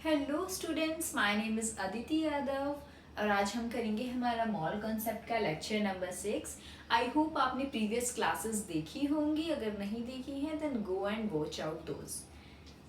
Hello students, my name is Aditi Yadav और आज हम करेंगे हमारा मॉल कॉन्सेप्ट का लेक्चर नंबर 6। आई होप आपने प्रीवियस क्लासेस देखी होंगी। अगर नहीं देखी हैं then go and watch out those.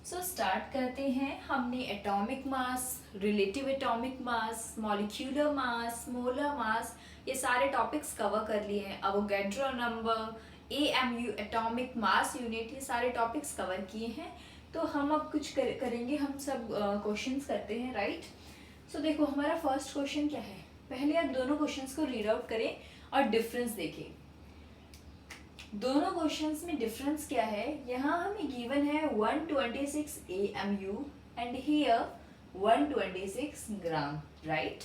So start करते हैं। हमने atomic mass, relative atomic mass, molecular mass, molar mass, ये सारे टॉपिक्स कवर कर लिए हैं। Avogadro number, AMU atomic mass unit, ये सारे टॉपिक्स कवर किए हैं। तो हम अब कुछ करेंगे, हम सब क्वेश्चंस करते हैं, राइट। सो देखो हमारा फर्स्ट क्वेश्चन क्या है। पहले आप दोनों क्वेश्चंस को रीड आउट करें और डिफरेंस देखें। दोनों क्वेश्चंस में डिफरेंस क्या है। यहाँ हमें गिवन है 126 AMU and here 126 gram, right.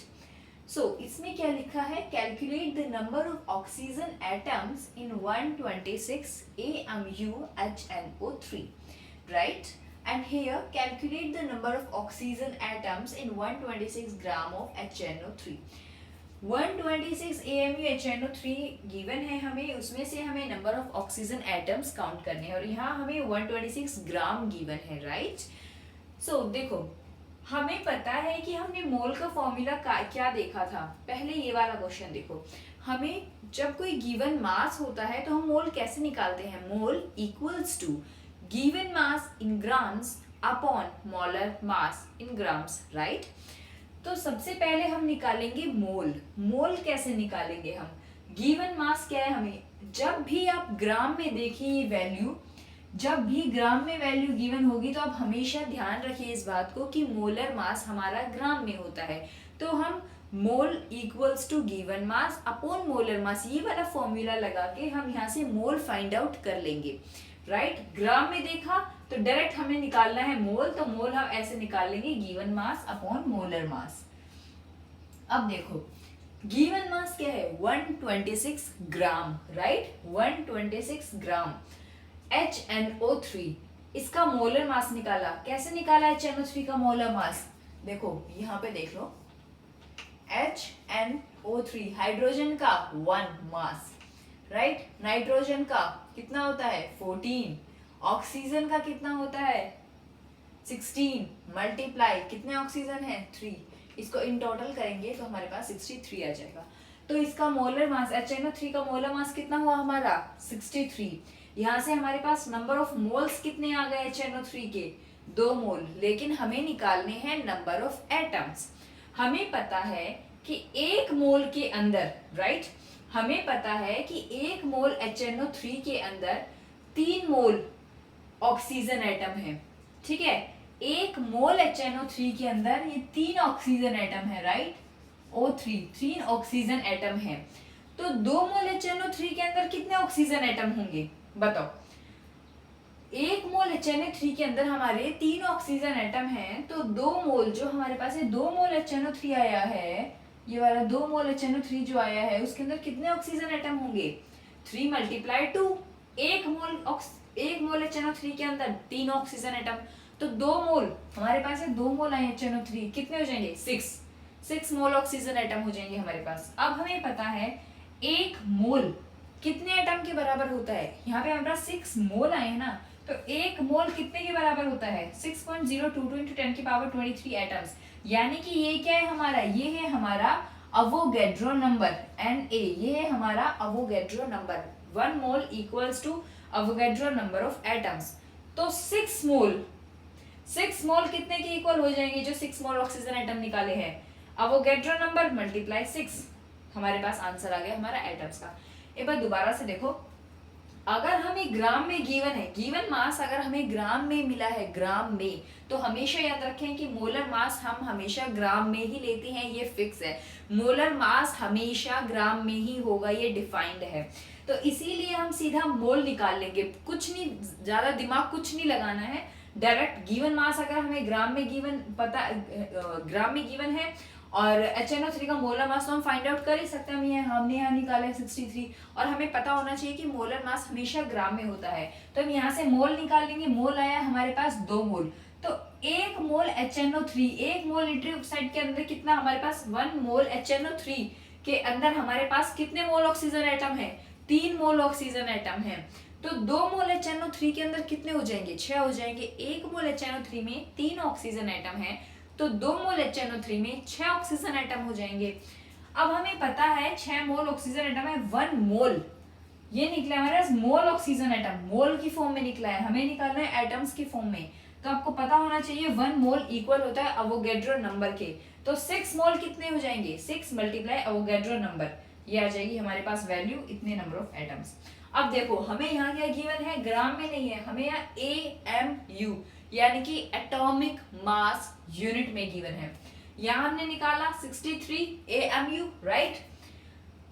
So इसमें क्या लिखा है, calculate the number of oxygen atoms in 126 AMU HNO3, right? And here calculate the number of oxygen atoms in 126 gram of HNO3. 126 AMU HNO3 given है हमें, उसमें से हमें number of oxygen atoms count करने हैं और यहाँ हमें 126 ग्राम गिवन है, राइट। सो देखो हमें पता है कि हमने मोल का फॉर्मूला क्या देखा था। पहले ये वाला क्वेश्चन देखो, हमें जब कोई गिवन मास होता है तो हम मोल कैसे निकालते हैं। Mole equals to given mass in grams upon molar mass in grams, right? तो सबसे पहले हम निकालेंगे मोल। मोल कैसे निकालेंगे हम, given mass क्या है हमें, जब भी आप ग्राम में देखिए वैल्यू, जब भी ग्राम में वैल्यू गिवन होगी तो आप हमेशा ध्यान रखिए इस बात को कि मोलर मास हमारा ग्राम में होता है। तो हम mole equals to given mass upon molar mass, ये वाला फॉर्मूला लगा के हम यहाँ से मोल फाइंड आउट कर लेंगे, राइट। ग्राम में देखा तो डायरेक्ट हमें निकालना है मोल, तो मोल हम ऐसे निकाल लेंगे गिवन मास अपॉन मोलर मास। अब देखो गिवन मास क्या है, 126 ग्राम, राइट। 126 ग्राम HNO3, इसका मोलर मास निकाला। कैसे निकाला HNO3 का मोलर मास, देखो यहाँ पे देख लो। HNO3 हाइड्रोजन का 1 मास, राइट। नाइट्रोजन का कितना होता है 14, ऑक्सीजन का कितना होता है 16, मल्टीप्लाई कितने ऑक्सीजन है 3, इसको इन टोटल करेंगे तो हमारे पास 63 आ जाएगा। तो इसका मोलर मास HNO3 का मोलर मास कितना हुआ हमारा 63। यहाँ से हमारे पास नंबर ऑफ मोल्स कितने आ गए HNO3 के 2 मोल, लेकिन हमें निकालने हैं नंबर ऑफ एटम्स। हमें पता है कि 1 मोल के अंदर, राइट, हमें पता है कि 1 मोल HNO3 के अंदर 3 मोल ऑक्सीजन एटम है, ठीक है। 1 मोल HNO3 के अंदर ये 3 ऑक्सीजन एटम है, राइट। O3 3 ऑक्सीजन एटम है। तो 2 मोल HNO3 के अंदर कितने ऑक्सीजन एटम होंगे बताओ। 1 मोल HNO3 के अंदर हमारे 3 ऑक्सीजन एटम हैं, तो 2 मोल जो हमारे पास है 2 मोल HNO3 आया है, ये वाला 2 मोल HNO3 जो आया है उसके अंदर कितने ऑक्सीजन एटम होंगे 3 मल्टीप्लाई 2। 1 मोल HNO3 के अंदर 3 ऑक्सीजन एटम, तो 2 मोल हमारे पास है, 2 मोल आए HNO3 कितने हो जाएंगे 6 मोल ऑक्सीजन एटम हो जाएंगे हमारे पास। अब हमें पता है 1 मोल कितने एटम के बराबर होता है, यहाँ पे हमारे पास 6 मोल आए हैं ना, तो 1 मोल कितने के बराबर होता है 6.022 into 10 की पावर 23 एटम्स। यानी कि ये क्या है हमारा, ये है हमारा अवोगैड्रो नंबर Na, ये है हमारा Avogadro number. 1 mole equals to Avogadro number of atoms. तो 6 मोल कितने के इक्वल हो जाएंगे, जो 6 मोल ऑक्सीजन एटम निकाले हैं, अवोगैड्रो नंबर मल्टीप्लाई 6, हमारे पास आंसर आ गया हमारा एटम्स का। एक बार दोबारा से देखो, अगर हमें ग्राम में गिवन है, गिवन मास अगर हमें ग्राम में मिला है, ग्राम में, तो हमेशा याद रखें कि मोलर मास हम हमेशा ग्राम में ही लेते हैं, ये फिक्स है। मोलर मास हमेशा ग्राम में ही होगा, ये डिफाइंड है। तो इसीलिए हम सीधा मोल निकाल लेंगे, कुछ नहीं, ज्यादा दिमाग कुछ नहीं लगाना है। डायरेक्ट गिवन मास अगर हमें ग्राम में गिवन पता, ग्राम में गिवन है और HNO3 का मोलर मास तो हम फाइंड आउट कर ही सकते हैं। हमने यहाँ निकाला है 63 और हमें पता होना चाहिए कि मोलर मास हमेशा ग्राम में होता है, तो हम यहाँ से मोल निकाल लेंगे। मोल आया हमारे पास 2 मोल, तो 1 मोल HNO3, 1 मोल नाइट्रिक ऑक्साइड के अंदर कितना हमारे पास 1 मोल HNO3 के अंदर हमारे पास कितने मोल ऑक्सीजन एटम है 3 मोल ऑक्सीजन एटम है। तो 2 मोल HNO3 के अंदर कितने हो जाएंगे 6 हो जाएंगे। 1 मोल HNO3 में 3 ऑक्सीजन एटम है, तो 2 मोल HNO3 में 6 ऑक्सीजन एटम हो जाएंगे। अब हमें पता है 6 मोल ऑक्सीजन एटम है, 1 मोल ये निकला हमारे पास मोल ऑक्सीजन एटम, मोल की फॉर्म में निकला है, हमें निकालना है एटम्स की फॉर्म में। तो आपको पता होना चाहिए 1 मोल इक्वल होता है अवोगैड्रो नंबर के। तो 6 मोल कितने हो जाएंगे, 6 मल्टीप्लाई अवोगैड्रो नंबर, ये आ जाएगी हमारे पास वैल्यू, इतने नंबर ऑफ एटम्स। अब देखो हमें यहाँ क्या गिवन है, ग्राम में नहीं है, हमें यहाँ AMU यानी कि एटॉमिक मास यूनिट में गिवन है। यहाँ हमने निकाला 63 AMU, राइट।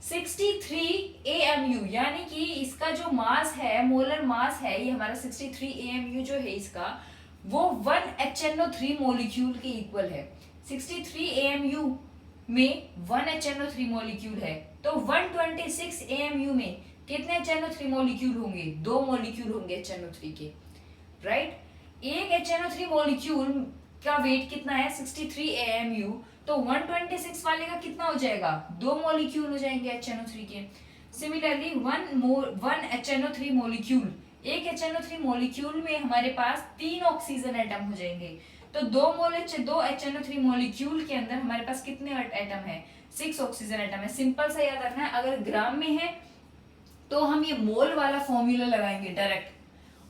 63 AMU यानी कि इसका जो मास है, मोलर मास है, ये हमारा 63 AMU जो है इसका, वो 1 HNO3 मॉलिक्यूल के इक्वल है। 63 AMU में 1 HNO3 मॉलिक्यूल है, तो 126 AMU में कितने HNO3 मॉलिक्यूल होंगे, 2 मॉलिक्यूल होंगे HNO3 के, राइट। एक HNO3 मॉलिक्यूल का वेट कितना है 63 AMU, तो 126 वाले का कितना हो जाएगा, 2 मॉलिक्यूल हो जाएंगे HNO3 के। सिमिलरली 1 HNO3 मॉलिक्यूल, एक HNO3 मॉलिक्यूल में हमारे पास 3 ऑक्सीजन एटम हो जाएंगे। तो 2 HNO3 मॉलिक्यूल के अंदर हमारे पास कितने एटम है, 6 ऑक्सीजन एटम है। सिंपल सा याद रखना है, अगर ग्राम में है तो हम ये मोल वाला फॉर्मूला लगाएंगे डायरेक्ट,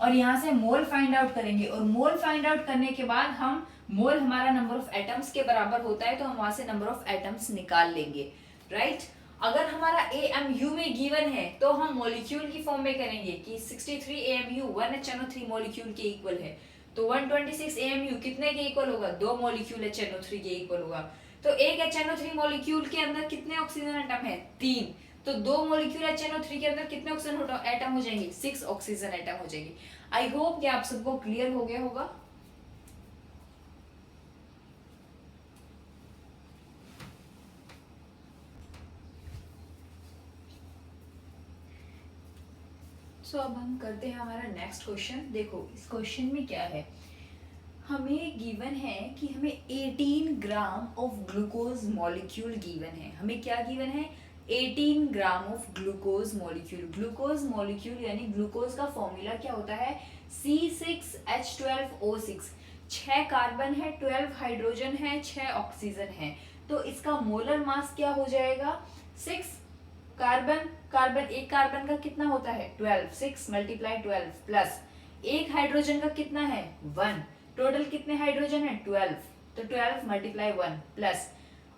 और यहाँ से मोल फाइंड आउट करेंगे, और मोल फाइंड आउट करने के बाद हम मोल हमारा नंबर ऑफ एटम्स के बराबर होता है, तो हम वहां से नंबर ऑफ एटम्स निकाल लेंगे, राइट। अगर हमारा AMU में गिवन है तो हम मॉलिक्यूल की फॉर्म में करेंगे कि 63 AMU 1 HNO3 मॉलिक्यूल के इक्वल है, तो 126 AMU कितने के इक्वल होगा, 2 मॉलिक्यूल HNO3 के इक्वल होगा। तो एक HNO3 मॉलिक्यूल के अंदर कितने ऑक्सीजन एटम है, 3, तो 2 मॉलिक्यूल HNO3 के अंदर कितने ऑक्सीजन एटम हो जाएंगे, 6 ऑक्सीजन एटम हो जाएंगे। आई होप कि आप सबको क्लियर हो गया होगा। सो अब हम करते हैं हमारा नेक्स्ट क्वेश्चन। देखो इस क्वेश्चन में क्या है, हमें गिवन है कि हमें 18 gram of glucose molecule given है। हमें क्या गिवन है, 18 gram of glucose molecule. Glucose molecule यानी ग्लूकोज का फॉर्मूला क्या होता है, C6H12O6। 6 कार्बन है, 12 हाइड्रोजन है, 6 ऑक्सीजन है, तो इसका मोलर मास क्या हो जाएगा, 6 कार्बन, एक कार्बन का कितना होता है 12, 6 मल्टीप्लाई 12 प्लस एक हाइड्रोजन का कितना है 1, टोटल कितने हाइड्रोजन है 12, तो 12 मल्टीप्लाई 1 प्लस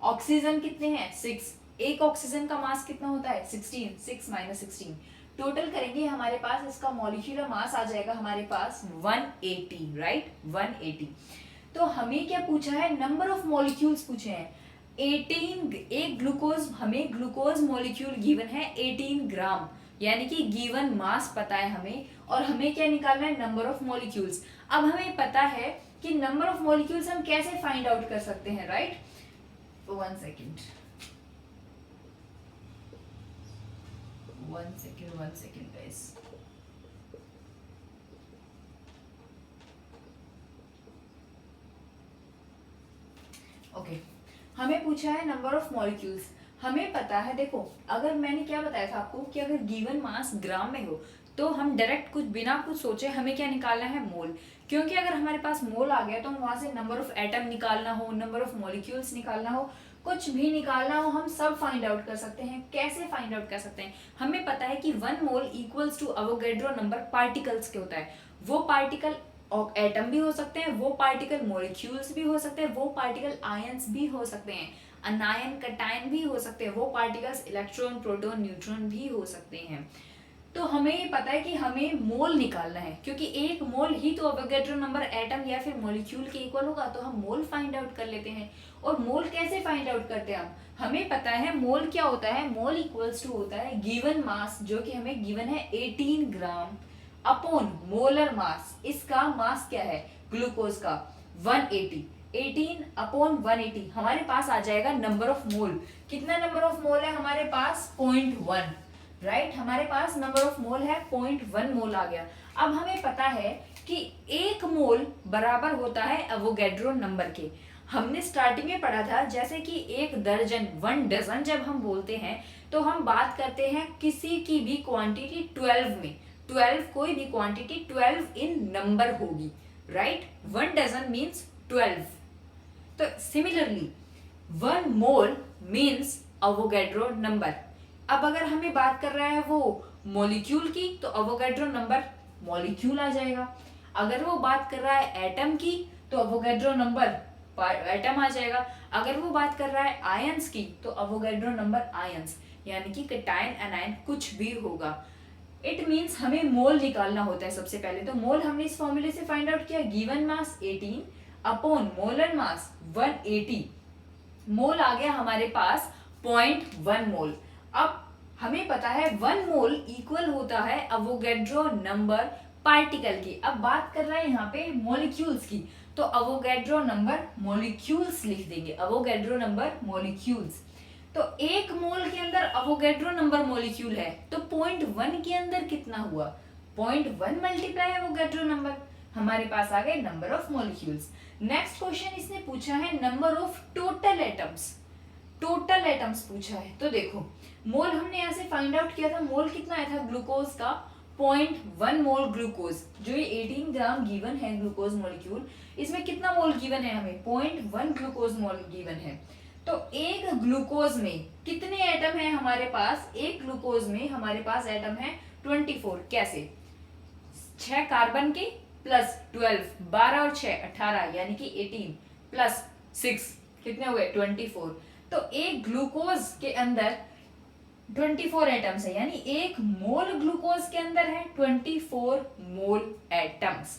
ऑक्सीजन कितने हैं 6, एक ऑक्सीजन का मास कितना होता है 16, 6 माइनस 16, टोटल करेंगे हमारे पास इसका मॉलिक्यूलर मास आ जाएगा हमारे पास 180, राइट 180। तो हमें क्या पूछा है, नंबर ऑफ मॉलिक्यूल्स पूछे हैं 18, एक ग्लूकोज, हमें ग्लूकोज मॉलिक्यूल गिवन है 18 ग्राम, यानी कि गिवन मास पता है हमें, और हमें क्या निकालना है नंबर ऑफ मॉलिक्यूल्स। अब हमें पता है कि नंबर ऑफ मॉलिक्यूल्स हम कैसे फाइंड आउट कर सकते हैं, राइट। 1 second guys. ओके, हमें पूछा है नंबर ऑफ मॉलिक्यूल्स। हमें पता है, देखो अगर मैंने क्या बताया था आपको कि अगर गिवन मास ग्राम में हो तो हम डायरेक्ट कुछ बिना कुछ सोचे हमें क्या निकालना है मोल, क्योंकि अगर हमारे पास मोल आ गया तो हम वहां से नंबर ऑफ एटम निकालना हो, नंबर ऑफ मॉलिक्यूल्स निकालना हो, कुछ भी निकालना हो, हम सब फाइंड आउट कर सकते हैं। कैसे फाइंड आउट कर सकते हैं, हमें पता है कि 1 mole equals to Avogadro number particles के होता है। वो पार्टिकल एटम भी हो सकते हैं, वो पार्टिकल मॉलिक्यूल्स भी हो सकते हैं, वो पार्टिकल आयंस भी हो सकते हैं, अनायन कटायन भी हो सकते हैं, वो पार्टिकल्स इलेक्ट्रॉन प्रोटॉन न्यूट्रॉन भी हो सकते हैं। तो हमें ये पता है कि हमें मोल निकालना है, क्योंकि एक मोल ही तो अवोगैड्रो नंबर एटम या फिर मॉलिक्यूल के इक्वल होगा, तो हम मोल फाइंड आउट कर लेते हैं। और मोल कैसे फाइंड आउट करते हैं हमें पता है मोल क्या होता है, मोल इक्वल्स टू होता है गिवन मास, जो कि हमें गिवन है 18 ग्राम अपॉन मोलर मास। इसका मास क्या है ग्लूकोज का 180, 18 अपॉन 180 हमारे पास आ जाएगा नंबर ऑफ मोल। कितना नंबर ऑफ मोल है हमारे पास 0.1, राइट हमारे पास नंबर ऑफ मोल है 0.1 मोल आ गया। अब हमें पता है कि 1 मोल बराबर होता है एवोगैड्रो नंबर के। हमने स्टार्टिंग में पढ़ा था जैसे कि 1 दर्जन 1 डजन जब हम बोलते हैं तो हम बात करते हैं किसी की भी क्वांटिटी 12 में, 12 कोई भी क्वांटिटी 12 इन नंबर होगी, राइट 1 डजन मीन्स 12, तो सिमिलरली 1 मोल मीन्स अवोगैड्रो नंबर। अब अगर हमें बात कर रहा है वो मॉलिक्यूल की तो अवोगैड्रो नंबर मॉलिक्यूल आ जाएगा। अगर वो बात कर रहा है एटम की तो अवोगैड्रो नंबर एटम आ जाएगा। अगर वो बात कर रहा है आयंस की तो अवोगैड्रो नंबर आयंस, यानी कि कैटायन एनायन कुछ भी होगा। इट मीन्स हमें मोल निकालना होता है सबसे पहले। तो मोल हमने इस फॉर्मूले से फाइंड आउट किया, गिवन मास 18 अपॉन मोलर मास 180। मोल आ गया हमारे पास 0.1 मोल। अब हमें पता है 1 मोल इक्वल होता है अवोगैड्रो नंबर पार्टिकल की। अब बात कर रहे हैं यहाँ पे मॉलिक्यूल्स की, तो अवोगैड्रो नंबर मॉलिक्यूल्स लिख देंगे, अवोगैड्रो नंबर मॉलिक्यूल्स। तो 1 मोल के अंदर अवोगैड्रो नंबर मॉलिक्यूल है, तो 0.1 के अंदर कितना हुआ, 0.1 मल्टीप्लाई अवोगैड्रो नंबर, हमारे पास आ गए number of molecules. Next question इसने पूछा है number of total atoms, total atoms पूछा है। तो देखो मोल हमने यहाँ से फाइंड आउट किया था, मोल कितना आया था ग्लूकोज का 0.1 मोल ग्लूकोज, जो ये 18 ग्राम गिवन है ग्लूकोज मॉलिक्यूल, इसमें कितना मोल गिवन है हमें 0.1 ग्लूकोज मोल गिवन है। तो एक ग्लूकोज में कितने एटम है हमारे पास, एक ग्लूकोज में हमारे पास एटम है 24। कैसे, 6 कार्बन के प्लस 12, 12 और 6 18, यानी कि 18 प्लस 6 कितने हुए 24। तो एक ग्लूकोज के अंदर 24 एटम्स है, यानी एक मोल ग्लूकोज के अंदर है 24 मोल एटम्स।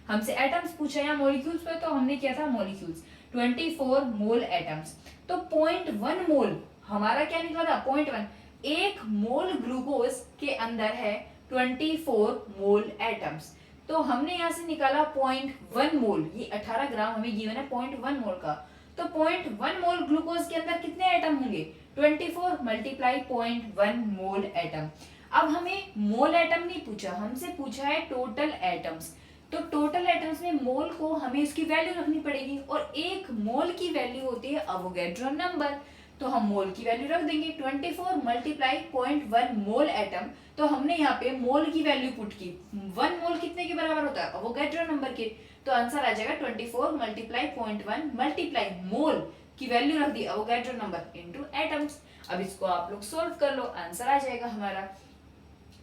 हमसे एटम्स पूछा या मॉलिक्यूल्स पे, तो हमने किया था मॉलिक्यूल्स, 24 मोल एटम्स। तो 0.1 मोल हमारा क्या निकला था 0.1, एक मोल ग्लूकोज के अंदर है 24 मोल एटम्स। तो हमने यहां से निकाला 0.1 मोल, ये 18 ग्राम हमें गिवन है 0.1 मोल का। तो 0.1 मोल ग्लूकोज के अंदर कितने एटम होंगे 24 मल्टीप्लाई 0.1 मोल एटम। अब हमें मोल एटम नहीं पूछा, हमसे पूछा है टोटल एटम्स। तो टोटल एटम्स में मोल को हमें इसकी वैल्यू रखनी पड़ेगी, और एक मोल की वैल्यू होती है अवोगैड्रो नंबर। तो हम मोल की वैल्यू रख देंगे 24 मल्टीप्लाई 0.1 मोल एटम। तो हमने यहाँ पे मोल की वैल्यू पुट की, 1 मोल कितने के बराबर होता है अवोगैड्रो नंबर के, तो आंसर आ जाएगा 24 मल्टीप्लाई 0.1 मल्टीप्लाई मोल की वैल्यू रख दी अवोगैड्रो नंबर इनटू एटम्स। अब इसको आप लोग सोल्व कर लो, आंसर आ जाएगा हमारा।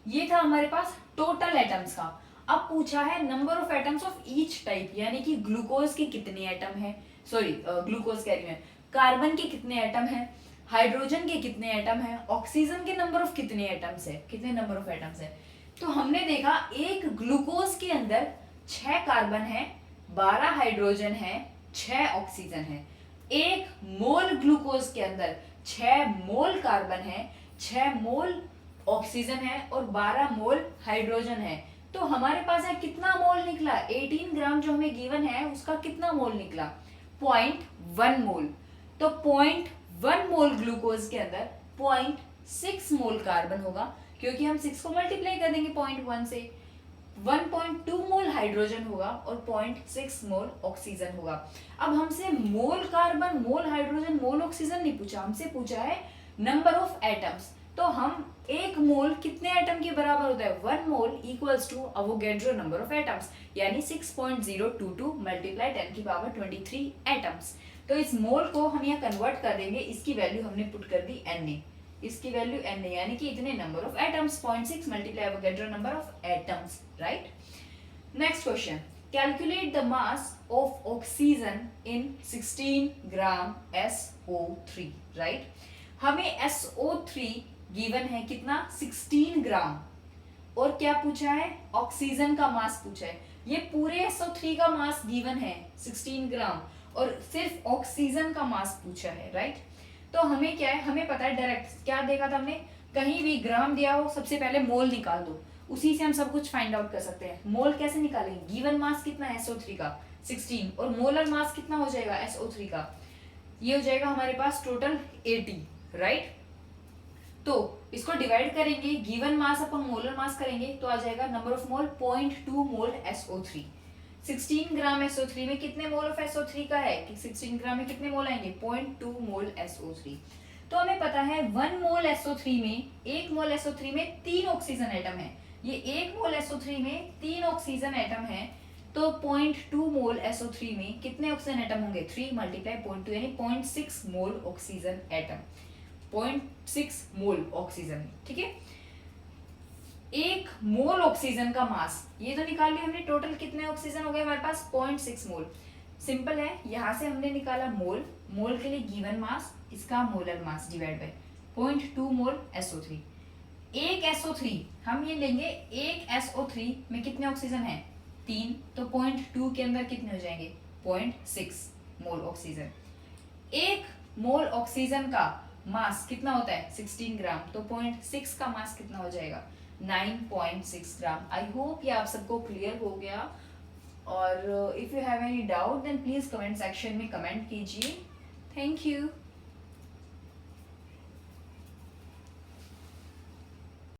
ये था हमारे पास टोटल एटम्स का। अब पूछा है number of atoms of each type, यानी कि ग्लूकोज के कितने एटम है, सॉरी ग्लूकोज कह रही है, कार्बन के कितने एटम है, हाइड्रोजन के कितने एटम है, ऑक्सीजन के नंबर ऑफ कितने एटम्स है, कितने नंबर ऑफ एटम्स है। तो हमने देखा एक ग्लूकोज के अंदर 6 कार्बन है, 12 हाइड्रोजन है, 6 ऑक्सीजन है। एक मोल ग्लूकोज के अंदर 6 मोल कार्बन है, 6 मोल ऑक्सीजन है और 12 मोल हाइड्रोजन है। तो हमारे पास है कितना मोल निकला, 18 ग्राम जो हमें गिवन है उसका कितना मोल निकला 0.1 मोल। तो 0.1 मोल ग्लूकोज के अंदर 0.6 मोल कार्बन होगा, क्योंकि हम 6 को मल्टीप्लाई कर देंगे 0.1 से। 1.2 मोल हाइड्रोजन होगा और 0.6 मोल ऑक्सीजन होगा। अब हमसे मोल कार्बन, मोल हाइड्रोजन, मोल ऑक्सीजन नहीं पूछा, हमसे पूछा है नंबर ऑफ एटम्स। तो हम एक मोल कितने एटम के बराबर होता है 1 mole equals to Avogadro number of atoms, यानी 6.022 मल्टीप्लाई 10 की पावर 23 एटम्स। तो इस मोल को हम यहाँ कन्वर्ट कर देंगे, इसकी वैल्यू हमने पुट कर दी Na, इसकी वैल्यू Na, यानी कि इतने number of atoms, 0.6 multiply Avogadro number of atoms, right. Next question, calculate the mass of oxygen in 16 gram SO3, right. हमें SO3 गिवन है कितना 16 ग्राम, और क्या पूछा है ऑक्सीजन का मास पूछा है। ये पूरे SO3 का मास गिवन है 16 ग्राम, और सिर्फ ऑक्सीजन का मास पूछा है, राइट। तो हमें क्या है, हमें पता है डायरेक्ट क्या देखा था हमने, कहीं भी ग्राम दिया हो सबसे पहले मोल निकाल दो, उसी से हम सब कुछ फाइंड आउट कर सकते हैं। मोल कैसे निकालेंगे, गिवन मास कितना है SO3 का 16, और मोलर मास कितना हो जाएगा SO3 का, ये हो जाएगा हमारे पास टोटल 80, राइट। तो इसको डिवाइड करेंगे, गिवन मास अपन मोलर मास करेंगे तो आ जाएगा number of mole 0.2 mole SO3। 16 gram SO3 में कितने मोल ऑफ SO3 का है कि 16 ग्राम में कितने मोल आएंगे 0.2 मोल SO3। तो हमें पता है 1 मोल SO3 में, 1 मोल SO3 में 3 ऑक्सीजन एटम है, ये 1 मोल SO3 में 3 ऑक्सीजन एटम है, तो 0.2 मोल SO3 में कितने ऑक्सीजन एटम होंगे? 3 मल्टीप्लाई 0.2 यानी 0.6 मोल ऑक्सीजन एटम, 0.6 मोल ऑक्सीजन, ठीक है। एक मोल ऑक्सीजन का मास, ये तो निकाल लिया हमने, टोटल कितने ऑक्सीजन हो गए हमारे पास? 0.6 मोल। सिंपल है, यहां से हमने निकाला मोल, मोल के लिए गिवन मास, इसका molar mass divide by 0.2 mole SO3। एक SO3 हम ये लेंगे, एक SO3 में कितने ऑक्सीजन है? 3, तो 0.2 के अंदर कितने हो जाएंगे? 0.6 मोल ऑक्सीजन। एक मोल ऑक्सीजन का मास कितना होता है? 16 ग्राम, तो 0.6 का मास कितना हो जाएगा? 9.6 ग्राम। आई होप ये आप सबको क्लियर हो गया, और if you have any doubt then please comment section में कमेंट कीजिए। Thank you.